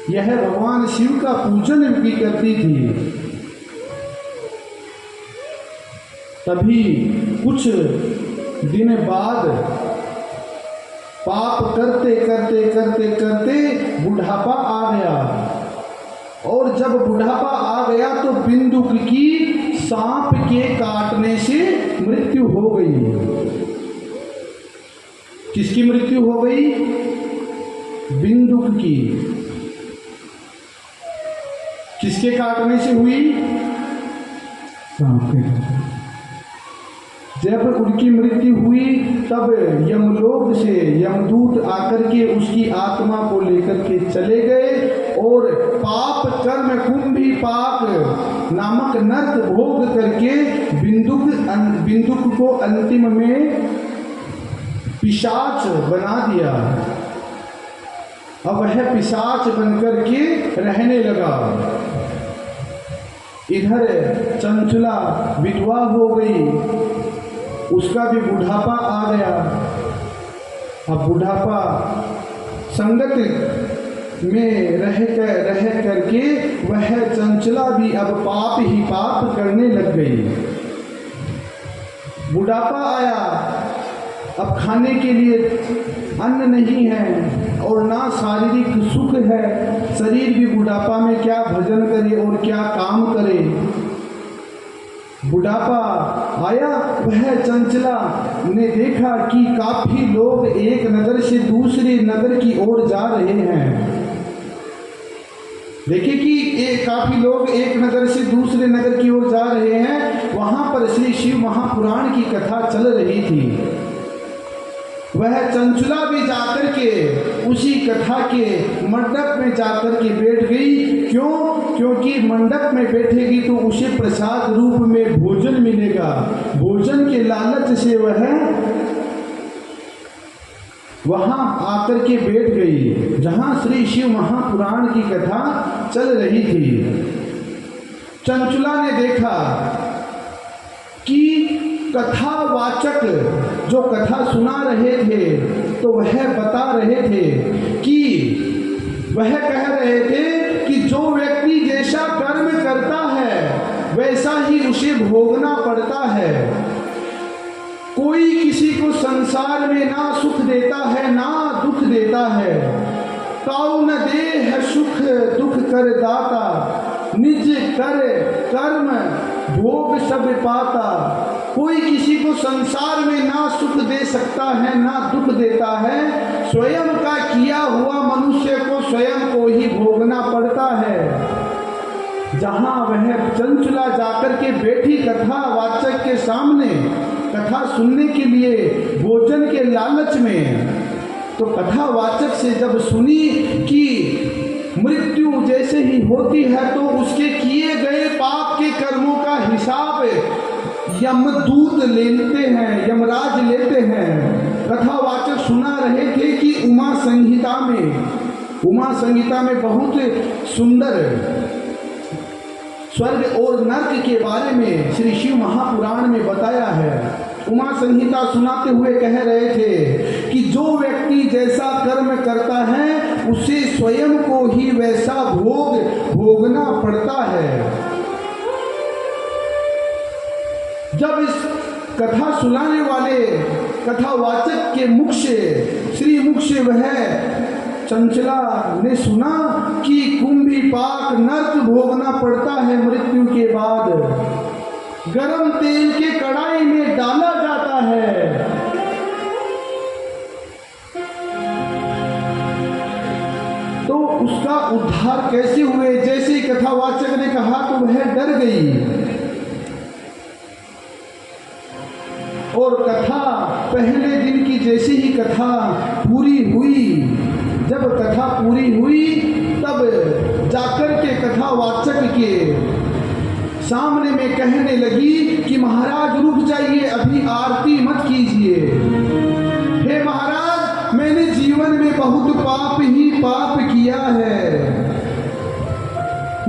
यह भगवान शिव का पूजन भी करती थी। तभी कुछ दिन बाद पाप करते करते करते करते बुढ़ापा आ गया, और जब बुढ़ापा आ गया तो बिंदुक की सांप के काटने से मृत्यु हो गई। किसकी मृत्यु हो गई? बिंदुक की। किसके काटने से हुई? सांप के। जब उनकी मृत्यु हुई तब यमलोक से यमदूत आकर के उसकी आत्मा को लेकर के चले गए, और पाप कर्म कुंभी पाक नामक नर्क भोग करके बिंदुक को अंतिम में पिशाच बना दिया। अब वह पिशाच बनकर के रहने लगा। इधर चंचला विधवा हो गई, उसका भी बुढ़ापा आ गया। अब बुढ़ापा संगत में रह करके वह चंचला भी अब पाप ही पाप करने लग गई। बुढ़ापा आया, अब खाने के लिए अन्न नहीं है और ना शारीरिक सुख है। शरीर भी बुढ़ापा में क्या भजन करे और क्या काम करे। बुढ़ापा आया, वह चंचला ने देखा कि काफी लोग एक नगर से दूसरे नगर की ओर जा रहे हैं। देखिए कि काफी लोग एक नगर से दूसरे नगर की ओर जा रहे हैं। वहां पर श्री शिव महापुराण की कथा चल रही थी। वह चंचला भी जाकर के उसी कथा के मंडप में जाकर के बैठ गई। क्यों? क्योंकि मंडप में बैठेगी तो उसे प्रसाद रूप में भोजन मिलेगा। भोजन के लालच से वह वहां आकर के बैठ गई जहां श्री शिव महापुराण की कथा चल रही थी। चंचला ने देखा कि कथावाचक जो कथा सुना रहे थे तो वह बता रहे थे कि वह कह रहे थे कि जो व्यक्ति जैसा कर्म करता है वैसा ही उसे भोगना पड़ता है। कोई किसी को संसार में ना सुख देता है ना दुख देता है। ताऊ न देह सुख दुख कर दाता, निज कर कर्म भोग सब पाता। कोई किसी को संसार में ना सुख दे सकता है ना दुख देता है। स्वयं का किया हुआ मनुष्य को स्वयं को ही भोगना पड़ता है। जहां वह चंचला जाकर के बैठी कथावाचक के सामने कथा सुनने के लिए भोजन के लालच में, तो कथावाचक से जब सुनी कि मृत्यु जैसे ही होती है तो उसके किए गए पाप के कर्मों का हिसाब यमदूत लेते हैं, यमराज लेते हैं। कथावाचक सुना रहे थे कि उमा संहिता में बहुत सुंदर स्वर्ग और नर्क के बारे में श्री शिव महापुराण में बताया है। उमा संहिता सुनाते हुए कह रहे थे कि जो व्यक्ति जैसा कर्म करता है उसे स्वयं को ही वैसा भोगना पड़ता है। जब इस कथा सुनाने वाले कथावाचक के मुख से वह चंचला ने सुना कि कुंभी पाक नर्क भोगना पड़ता है, मृत्यु के बाद गरम तेल के कढ़ाई में डाला जाता है। तो उसका उद्धार कैसे हुए? जैसे ही कथावाचक ने कहा तो वह डर गई। और कथा पहले दिन की जैसी ही कथा पूरी हुई। जब कथा पूरी हुई तब जाकर के कथावाचक के सामने में कहने लगी कि महाराज रुक जाइए, अभी आरती मत कीजिए। हे महाराज, मैंने जीवन में बहुत पाप ही पाप किया है।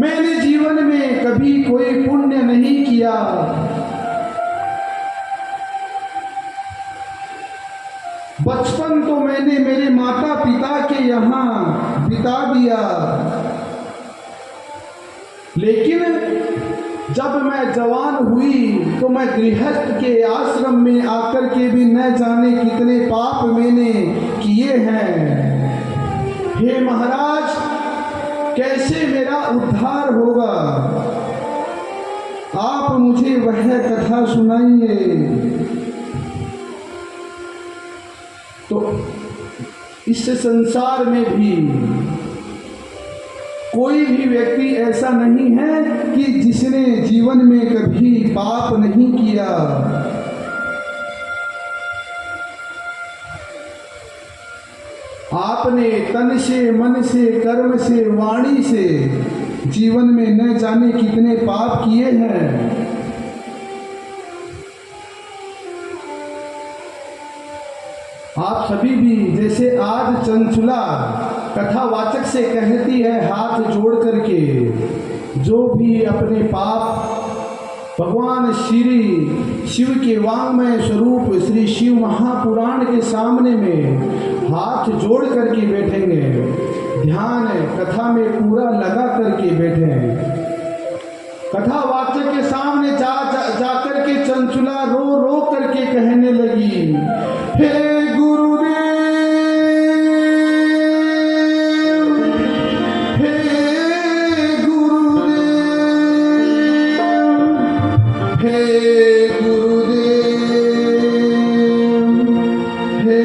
मैंने जीवन में कभी कोई पुण्य नहीं किया। बचपन तो मैंने मेरे माता पिता के यहाँ बिता दिया। लेकिन जब मैं जवान हुई तो मैं गृहस्थ के आश्रम में आकर के भी न जाने कितने पाप मैंने किए हैं। हे महाराज, कैसे मेरा उद्धार होगा? आप मुझे वह कथा सुनाइए। तो इस संसार में भी कोई भी व्यक्ति ऐसा नहीं है कि जिसने जीवन में कभी पाप नहीं किया। आपने तन से, मन से, कर्म से, वाणी से जीवन में न जाने कितने पाप किए हैं। आप सभी भी, जैसे आज चंचुला कथावाचक से कहती है हाथ जोड़ करके, जो भी अपने पाप भगवान श्री शिव के वांग्मय स्वरूप श्री शिव महापुराण के सामने में हाथ जोड़ करके बैठेंगे, ध्यान कथा में पूरा लगा करके बैठे, कथावाचक के सामने जा करके चंचुला रो रो करके कहने लगी, हे गुरुदेव, हे गुरुदेव, हे गुरुदेव, हे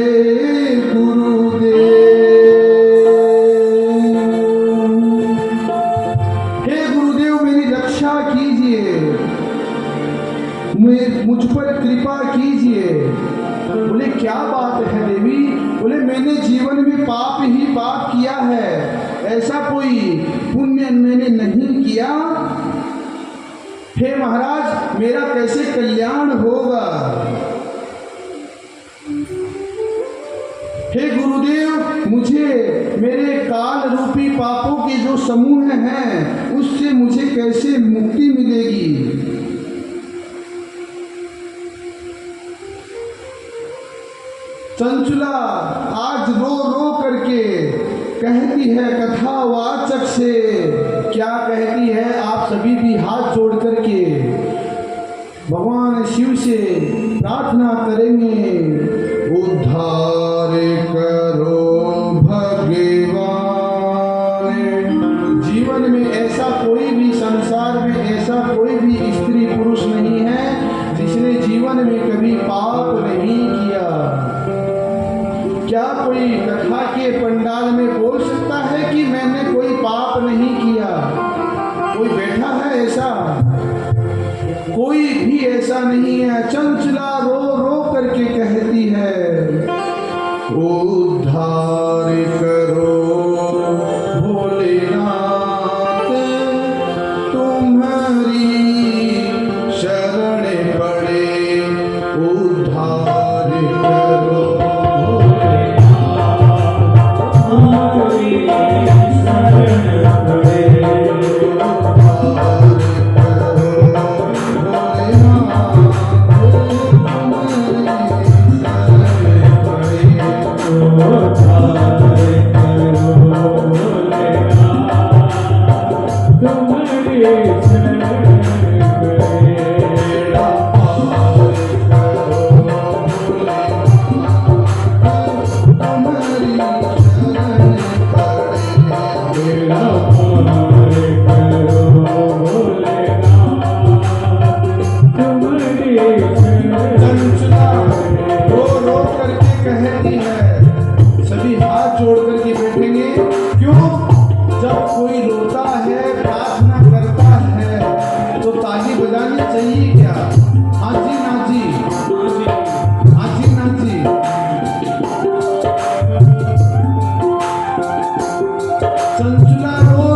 गुरुदेव, हे गुरुदेव, मेरी रक्षा कीजिए, मुझ पर कृपा कीजिए। बोले क्या बात है देवी? बोले मैंने जीवन में पाप ही पाप किया है, ऐसा कोई पुण्य मैंने नहीं किया। हे महाराज, मेरा कैसे कल्याण होगा? हे गुरुदेव, मुझे मेरे काल रूपी पापों के जो समूह हैं उससे मुझे कैसे मुक्ति मिलेगी? चंचुला आज रो रो करके कहती है कथावाचक से, क्या कहती है? आप सभी भी हाथ जोड़ करके भगवान शिव से प्रार्थना करेंगे, उद्धार करो भगवान। जीवन में ऐसा कोई भी, संसार में ऐसा कोई भी स्त्री पुरुष नहीं है जिसने जीवन में कभी पाप नहीं किया। क्या कोई कथा के पंडाल में बोल सकता है कि मैंने कोई पाप नहीं किया? कोई बैठा है ऐसा? कोई भी ऐसा नहीं है। चंचला रो रो करके कहती है, उद्धार करो भोलेनाथ, तुम्हारी शरण पड़े, उद्धार करो। चंचुला रो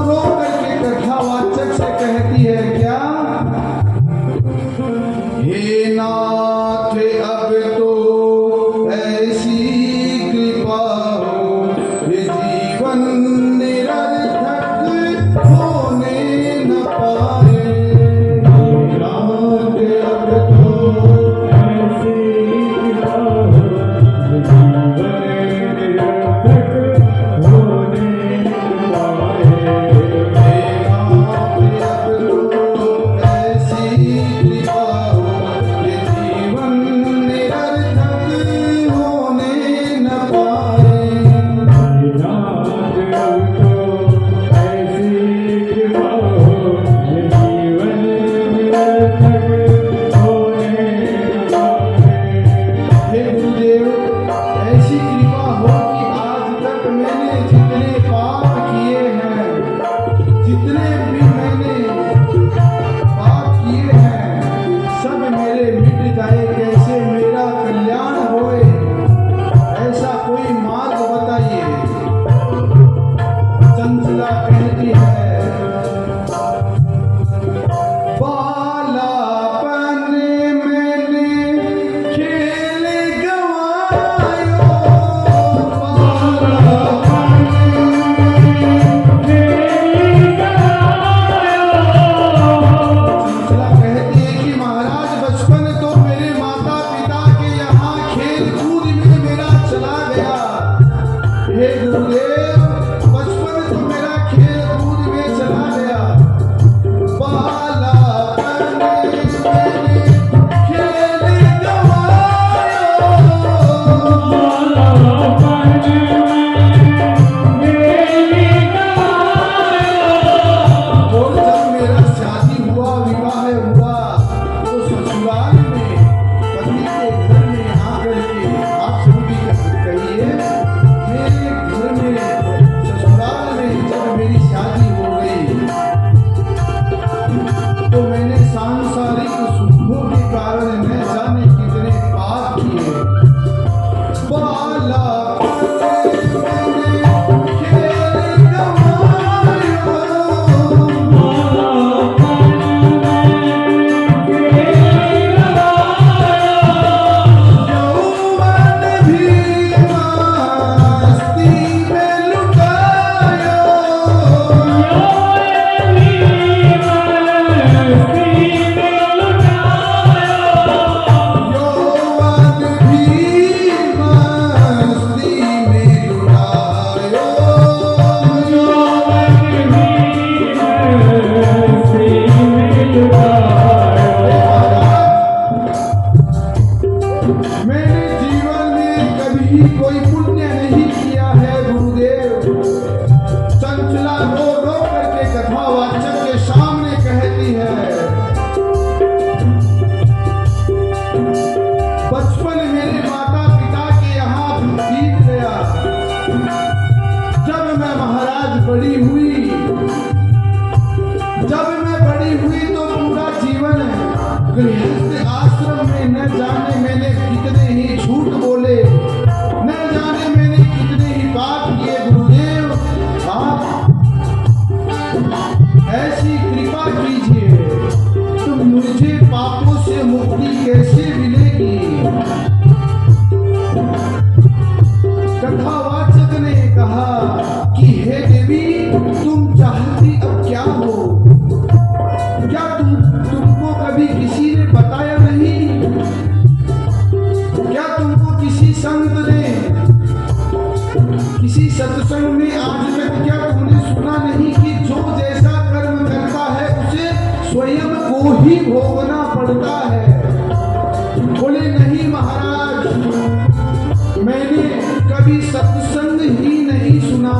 चंचला कहती है, बालापन मैंने खेल गंवायो, बालापन चंचला कहती है कि महाराज बचपन तो मेरे माता पिता के यहाँ खेल कूद में मेरा चला गया। हे गुरुदेव, बचपन तो मेरा खेल कूद में चला गया। बालापन मैंने खेल गंवायो, और जब मेरा शादी हुआ, विवाह हुआ, तो ससुराल में पति के घर में आकर के आप सभी भी कहिए, मेरे घर में ससुराल में जब मेरी शादी हो गई तो मैंने सांसारिक सुखों के कारण न जाने कितने पाप किए। बालापन मैंने खेल गंवायो, यौवन भी मस्ती में लुटायो, यौवन भी मस्ती में लुटायो। मैंने जीवन में कभी कोई पुण्य नहीं किया है गुरुदेव। चंचला रो रो करके कथावाचक के सामने कहती है, बचपन मेरे माता पिता के यहाँ बीत गया। जब मैं महाराज बड़ी हुई, तो पूरा जीवन गृहस्थ आश्रम में न जाने मैंने कितने ही झूठ बोले, न जाने मैंने कितने ही पाप किए। गुरुदेव, आप ऐसी कृपा कीजिए, तो मुझे पापों से मुक्ति कैसे मिलेगी। कथावाचक ने कहा कि हे देवी, तुम चाहती अब क्या हो? क्या तुमको कभी किसी ने बताया नहीं? क्या तुमको किसी संत ने, किसी सत्संग में आज तक क्या तुमने सुना नहीं कि जो जैसा कर्म करता है उसे स्वयं को ही भोगना पड़ता है? बोले नहीं महाराज, मैंने कभी सत्संग ही नहीं सुना,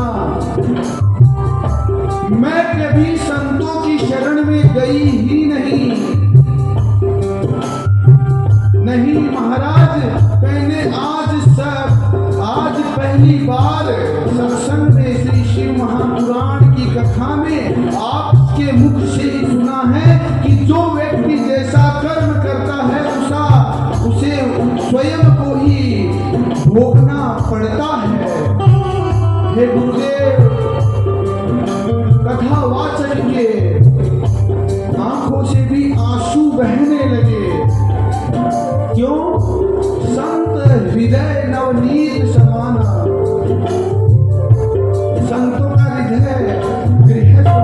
मैं कभी संतों की शरण में गई ही नहीं। नहीं महाराज, मैंने आज पहली बार सत्संग में श्री शिव महापुराण की कथा में आपके मुख से ही सुना है कि जो व्यक्ति जैसा कर्म करता है उसे स्वयं को ही भोगना पड़ता है। हे गुरुदेव, कथावाचक के आंखों से भी आंसू बहने लगे। क्यों? संत हृदय नवनीत समाना। संतों का हृदय गृहस्थ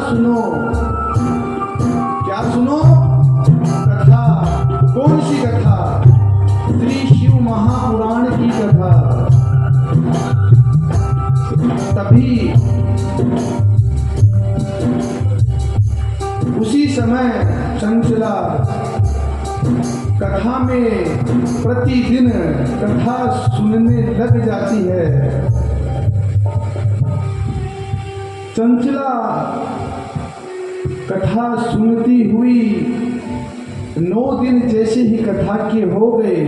सुनो। क्या सुनो? कथा। कौन सी कथा? श्री शिव महापुराण की कथा। तभी उसी समय चंचला कथा में प्रतिदिन कथा सुनने लग जाती है। चंचला कथा सुनती हुई 9 दिन जैसे ही कथा के हो गए,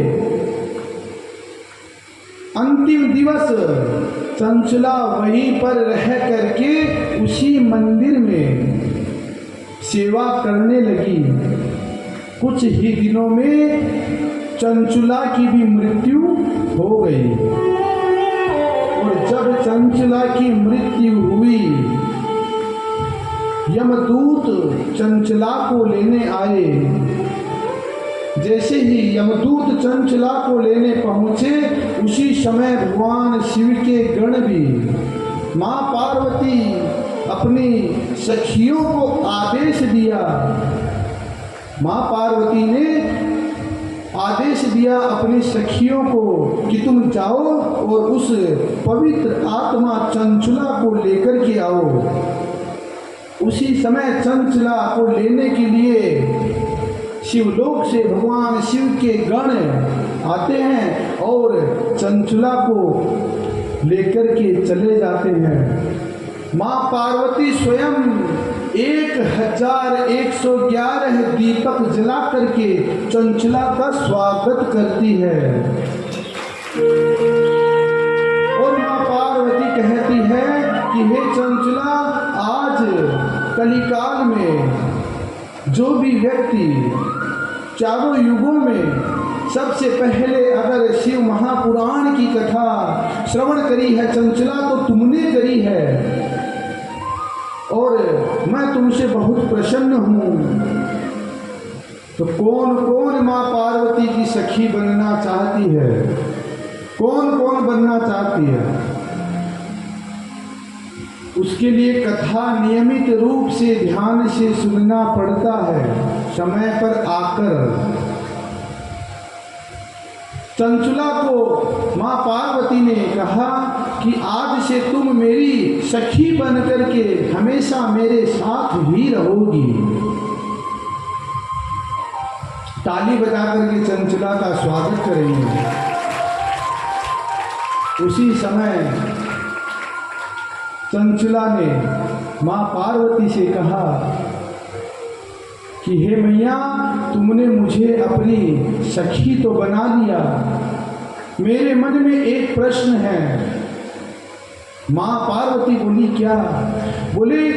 अंतिम दिवस चंचला वहीं पर रह करके उसी मंदिर में सेवा करने लगी। कुछ ही दिनों में चंचला की भी मृत्यु हो गई। और जब चंचला की मृत्यु हुई, यमदूत चंचला को लेने आए। जैसे ही यमदूत चंचला को लेने पहुंचे, उसी समय भगवान शिव के गण भी, मां पार्वती अपनी सखियों को आदेश दिया। मां पार्वती ने आदेश दिया अपनी सखियों को कि तुम जाओ और उस पवित्र आत्मा चंचला को लेकर के आओ। उसी समय चंचला को लेने के लिए शिवलोक से भगवान शिव के गण आते हैं और चंचला को लेकर के चले जाते हैं। मां पार्वती स्वयं 1111 दीपक जला करके चंचला का स्वागत करती है। और मां पार्वती कहती है कि हे चंचला, आज कलिकाल में जो भी व्यक्ति चारों युगों में सबसे पहले अगर शिव महापुराण की कथा श्रवण करी है चंचला, तो तुमने करी है। और मैं तुमसे बहुत प्रसन्न हूँ। तो कौन कौन माँ पार्वती की सखी बनना चाहती है? कौन कौन बनना चाहती है? उसके लिए कथा नियमित रूप से ध्यान से सुनना पड़ता है, समय पर आकर। चंचला को मां पार्वती ने कहा कि आज से तुम मेरी सखी बन करके हमेशा मेरे साथ ही रहोगी। ताली बजा करके चंचला का स्वागत करेंगे। उसी समय चंचला ने मां पार्वती से कहा कि हे मैया, तुमने मुझे अपनी सखी तो बना लिया, मेरे मन में एक प्रश्न है। मां पार्वती बोली, क्या? बोले,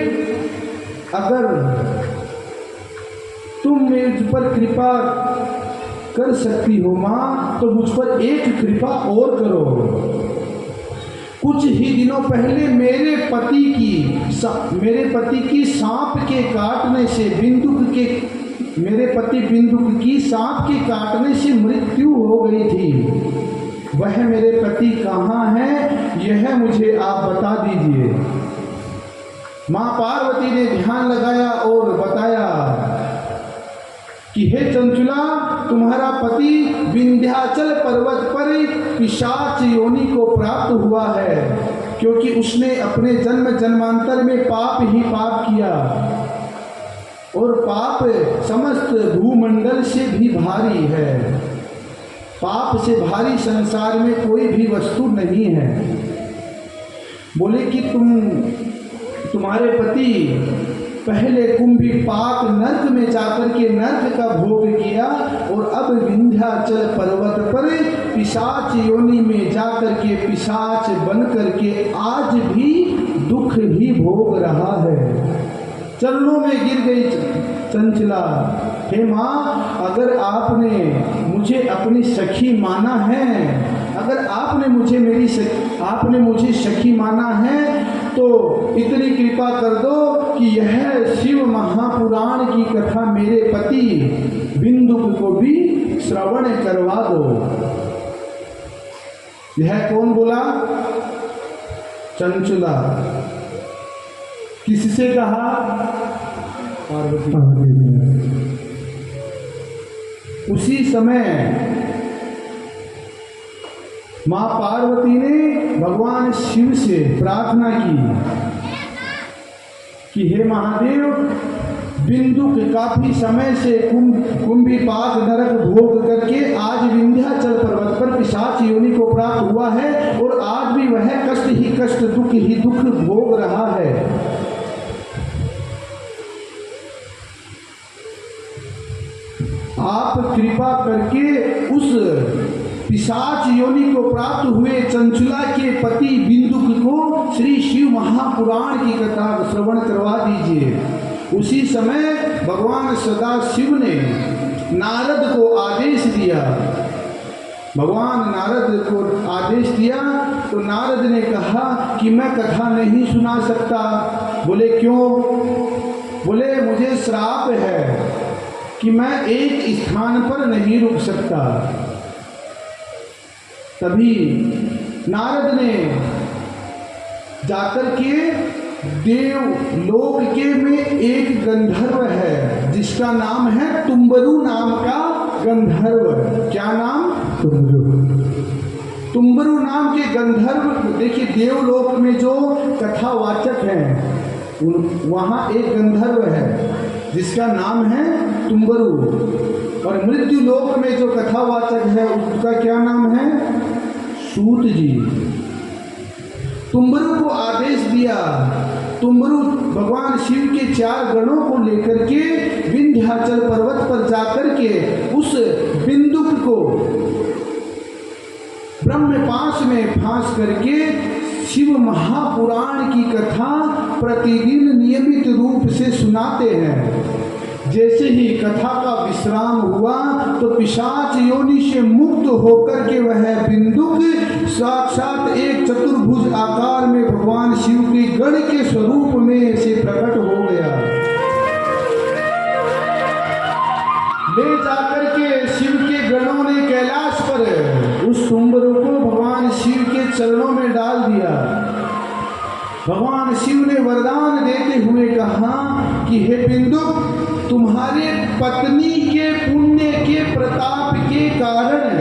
अगर तुम मुझ पर कृपा कर सकती हो मां, तो मुझ पर एक कृपा और करो। कुछ ही दिनों पहले मेरे पति की सांप के काटने से मेरे पति बिंदुक की सांप के काटने से मृत्यु हो गई थी। वह मेरे पति कहाँ है, यह मुझे आप बता दीजिए। मां पार्वती ने ध्यान लगाया और बताया कि हे चंचला, तुम्हारा पति विंध्याचल पर्वत पर पिशाच योनि को प्राप्त हुआ है, क्योंकि उसने अपने जन्म जन्मांतर में पाप ही पाप किया, और पाप समस्त भूमंडल से भी भारी है। पाप से भारी संसार में कोई भी वस्तु नहीं है। बोले कि तुम्हारे पति पहले कुंभी पाक नर्क में जाकर के नर्क का भोग किया, और अब विंध्याचल पर्वत पर पिशाच योनि में जाकर के पिशाच बन करके आज भी दुख ही भोग रहा है। चरणों में गिर गई चंचला। हे माँ, अगर आपने मुझे अपनी सखी माना है, अगर आपने मुझे सखी माना है, तो इतनी कृपा कर दो कि यह शिव महापुराण की कथा मेरे पति बिंदुक को भी श्रवण करवा दो। यह कौन बोला? चंचला। किससे कहा? पार्वती ने। उसी समय मां पार्वती ने भगवान शिव से प्रार्थना की कि हे महादेव, बिंदुक काफी समय से कुंभीपाक नरक भोग करके आज विंध्याचल पर्वत पर पिशाच योनि को प्राप्त हुआ है और आज भी वह कष्ट ही कष्ट, दुख ही दुख भोग रहा है। आप कृपा करके उस पिशाच योनि को प्राप्त हुए चंचुला के पति बिंदुक को श्री शिव महापुराण की कथा श्रवण करवा दीजिए। उसी समय भगवान सदाशिव ने नारद को आदेश दिया। भगवान नारद को आदेश दिया तो नारद ने कहा कि मैं कथा नहीं सुना सकता। बोले क्यों? बोले मुझे श्राप है कि मैं एक स्थान पर नहीं रुक सकता। तभी नारद ने जाकर के देव लोक के में एक गंधर्व है जिसका नाम है तुम्बरु नाम का गंधर्व। क्या नाम? तुम्बरु नाम के गंधर्व। देखिए देवलोक में जो कथावाचक हैं वहाँ एक गंधर्व है जिसका नाम है तुम्बरु, और मृत्यु लोक में जो कथावाचक है उसका क्या नाम है? सूत जी। तुम्बरु को आदेश दिया। तुम्बरु भगवान शिव के 4 गणों को लेकर के विंध्याचल पर्वत पर जाकर के उस बिंदुक को ब्रह्मपाश में फांस करके शिव महापुराण की कथा प्रतिदिन नियमित रूप से सुनाते हैं। जैसे ही कथा का विश्राम हुआ तो पिशाच योनि से मुक्त होकर के वह बिंदुक साक्षात एक चतुर्भुज आकार में भगवान शिव के गण के स्वरूप में से प्रकट हो गया। ले जाकर के शिव के गणों ने कैलाश पर उस तुम्बरु को भगवान शिव के चरणों में डाल दिया। भगवान शिव ने वरदान देते हुए कहा कि हे बिंदुक, तुम्हारे पत्नी के पुण्य के प्रताप के कारण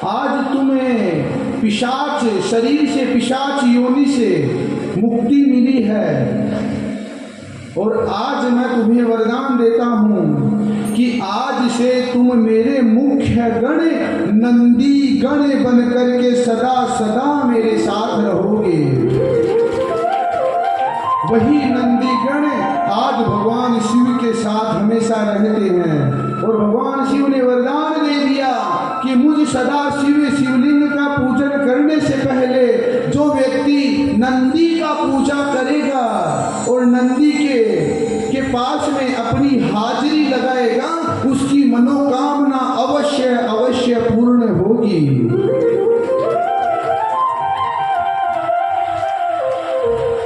आज तुम्हें पिशाच शरीर से, पिशाच योनि से मुक्ति मिली है। और आज मैं तुम्हें वरदान देता हूँ कि आज से तुम मेरे मुख्य गण नंदी गण बन करके सदा सदा मेरे साथ रहोगे। वही नंदीगण आज भगवान शिव के साथ हमेशा रहते हैं। और भगवान शिव ने वरदान दे दिया कि मुझ सदा शिव शिवलिंग का पूजन करने से पहले जो व्यक्ति नंदी का पूजा करेगा और नंदी के पास में अपनी हाजिरी लगाएगा, उसकी मनोकामना अवश्य अवश्य पूर्ण होगी।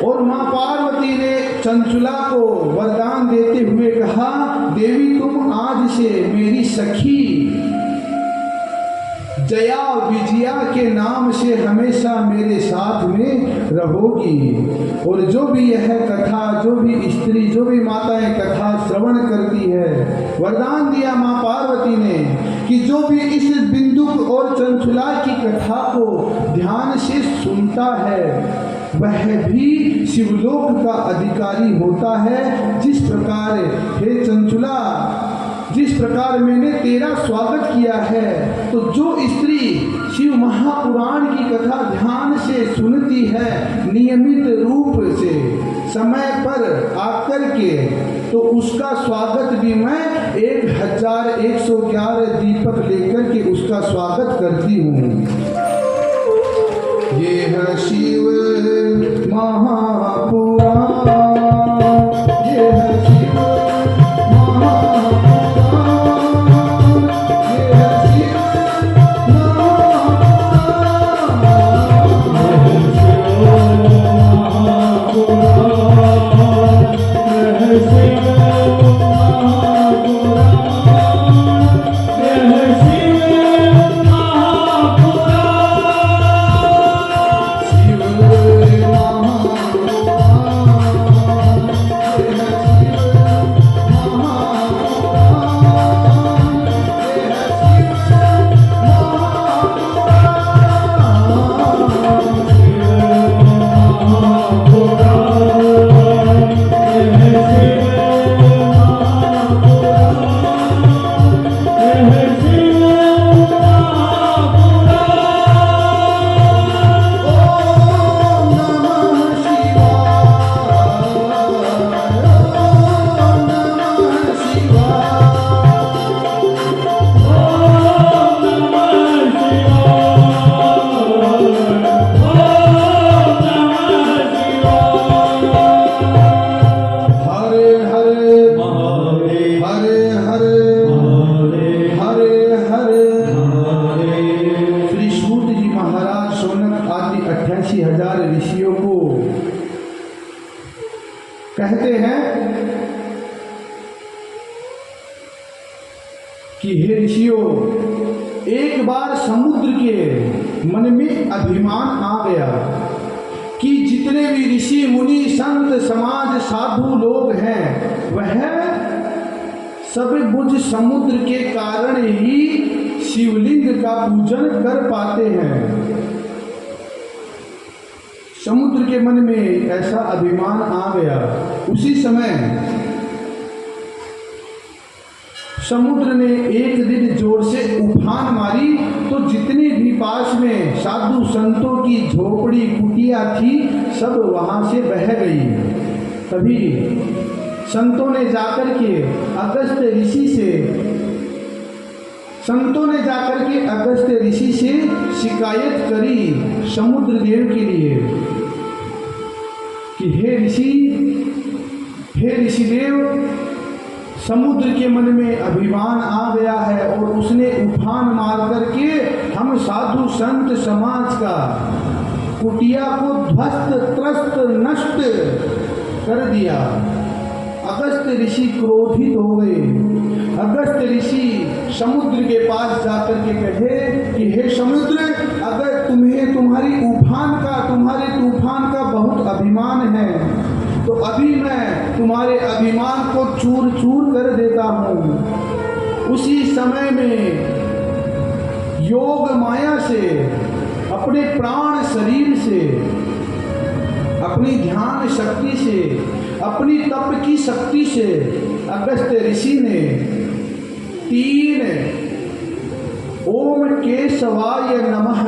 और मां पार्वती ने चंचुला को वरदान देते हुए कहा, देवी तुम आज से मेरी सखी जया विजया के नाम से हमेशा मेरे साथ में रहोगी। और जो भी यह कथा, जो भी स्त्री, जो भी माताएं कथा श्रवण करती है, वरदान दिया मां पार्वती ने कि जो भी इस बिंदुक और चंचुला की कथा को ध्यान से सुनता है वह भी शिवलोक का अधिकारी होता है। जिस प्रकार हे चंचुला, जिस प्रकार मैंने तेरा स्वागत किया है, तो जो स्त्री शिव महापुराण की कथा ध्यान से सुनती है नियमित रूप से समय पर आकर के, तो उसका स्वागत भी मैं 1111 दीपक लेकर के उसका स्वागत करती हूँ। ये है शिव महापुराण, ये है शिव सारे ऋषियों को कहते हैं कि हे ऋषियों, एक बार समुद्र के मन में अभिमान आ गया कि जितने भी ऋषि मुनि संत समाज साधु लोग हैं वह सब मुझ समुद्र के कारण ही शिवलिंग का पूजन कर पाते हैं। समुद्र के मन में ऐसा अभिमान आ गया। उसी समय समुद्र ने एक दिन जोर से उफान मारी तो जितनी भी पास में साधु संतों की झोपड़ी कुटिया थी सब वहां से बह गई। तभी संतों ने जाकर के अगस्त्य ऋषि से शिकायत करी समुद्र देव के लिए कि हे ऋषिदेव, समुद्र के मन में अभिमान आ गया है और उसने उफान मार करके हम साधु संत समाज का कुटिया को ध्वस्त त्रस्त नष्ट कर दिया। अगस्त्य ऋषि क्रोधित हो गए। अगस्त्य ऋषि समुद्र के पास जाकर के कहे कि हे समुद्र, अगर तुम्हें तुम्हारे तूफान का बहुत अभिमान है तो अभी मैं तुम्हारे अभिमान को चूर चूर कर देता हूँ। उसी समय में योग माया से, अपने प्राण शरीर से, अपनी ध्यान शक्ति से, अपनी तप की शक्ति से अगस्त्य ऋषि ने 3 ओम केशवाय नमः,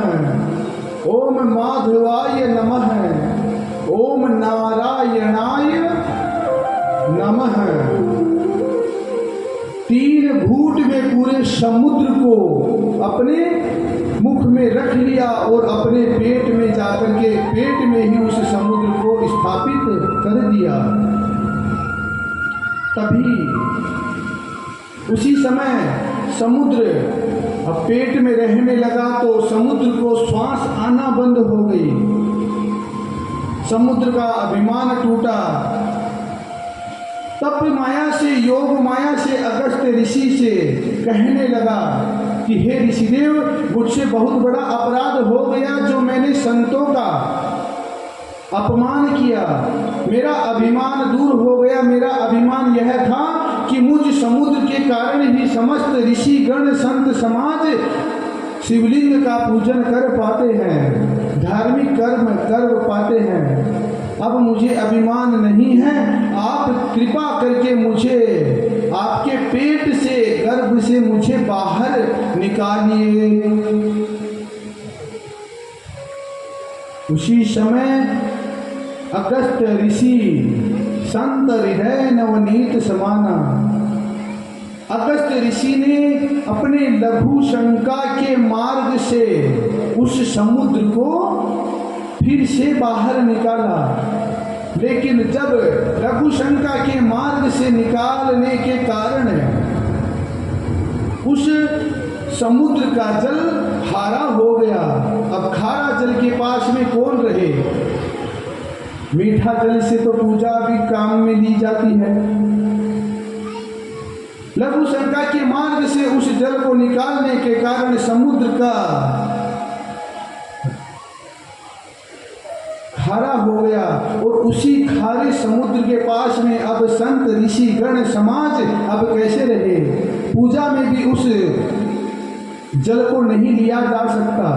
ओम माधवाय नमः, ओम नारायणाय नमः 3 घूंट में पूरे समुद्र को अपने मुख में रख लिया और अपने पेट में जाकर के पेट में ही उस समुद्र को स्थापित कर दिया। तभी उसी समय समुद्र अब पेट में रहने लगा तो समुद्र को श्वास आना बंद हो गई। समुद्र का अभिमान टूटा। तप माया से, योग माया से अगस्त्य ऋषि से कहने लगा कि हे ऋषिदेव, मुझसे बहुत बड़ा अपराध हो गया जो मैंने संतों का अपमान किया। मेरा अभिमान दूर हो गया। मेरा अभिमान यह था कि मुझ समुद्र के कारण ही समस्त ऋषि गण संत समाज शिवलिंग का पूजन कर पाते हैं, धार्मिक कर्म कर पाते हैं। अब मुझे अभिमान नहीं है। आप कृपा करके मुझे आपके पेट से, गर्भ से मुझे बाहर निकालिए। उसी समय अगस्त्य ऋषि संत हृदय नवनीत समाना, अगस्त्य ऋषि ने अपने लघु शंका के मार्ग से उस समुद्र को फिर से बाहर निकाला। लेकिन जब लघु शंका के मार्ग से निकालने के कारण उस समुद्र का जल खारा हो गया। अब खारा जल के पास में कौन रहे? मीठा जल से तो पूजा भी काम में ली जाती है। लघु शंका के मार्ग से उस जल को निकालने के कारण समुद्र का खारा हो गया और उसी खारे समुद्र के पास में अब संत ऋषि गण समाज अब कैसे रहे? पूजा में भी उस जल को नहीं लिया जा सकता।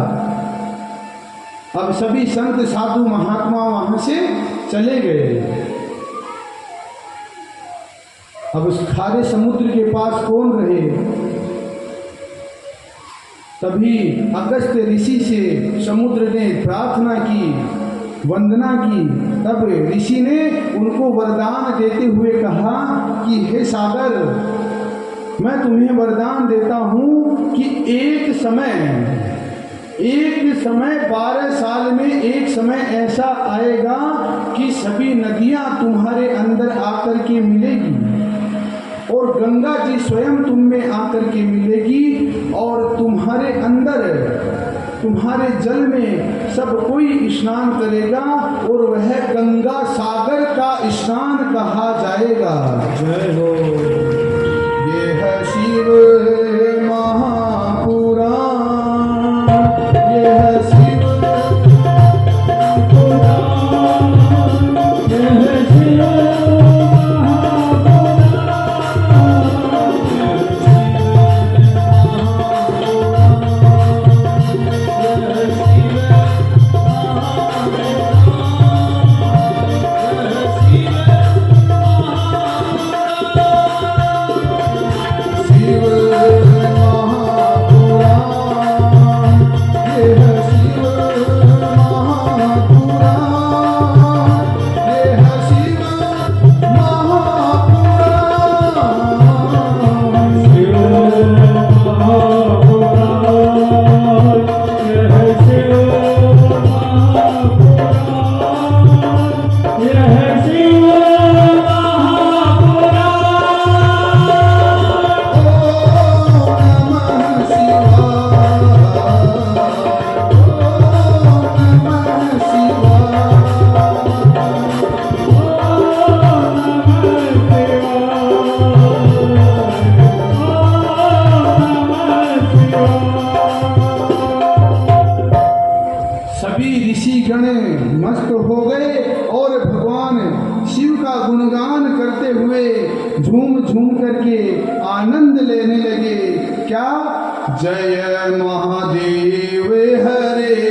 अब सभी संत साधु महात्मा वहां से चले गए। अब उस खारे समुद्र के पास कौन रहे? तभी अगस्त्य ऋषि से समुद्र ने प्रार्थना की, वंदना की। तब ऋषि ने उनको वरदान देते हुए कहा कि हे सागर, मैं तुम्हें वरदान देता हूं कि एक समय 12 साल में एक समय ऐसा आएगा कि सभी नदियां तुम्हारे अंदर आकर के मिलेगी और गंगा जी स्वयं तुम में आकर के मिलेगी और तुम्हारे अंदर तुम्हारे जल में सब कोई स्नान करेगा और वह गंगा सागर का स्नान कहा जाएगा। जय हो। ये है शिव महापुराण, ये है शिव पुराण, ये है शिव मस्त हो गए और भगवान शिव का गुणगान करते हुए झूम झूम करके आनंद लेने लगे। क्या? जय महादेव हरे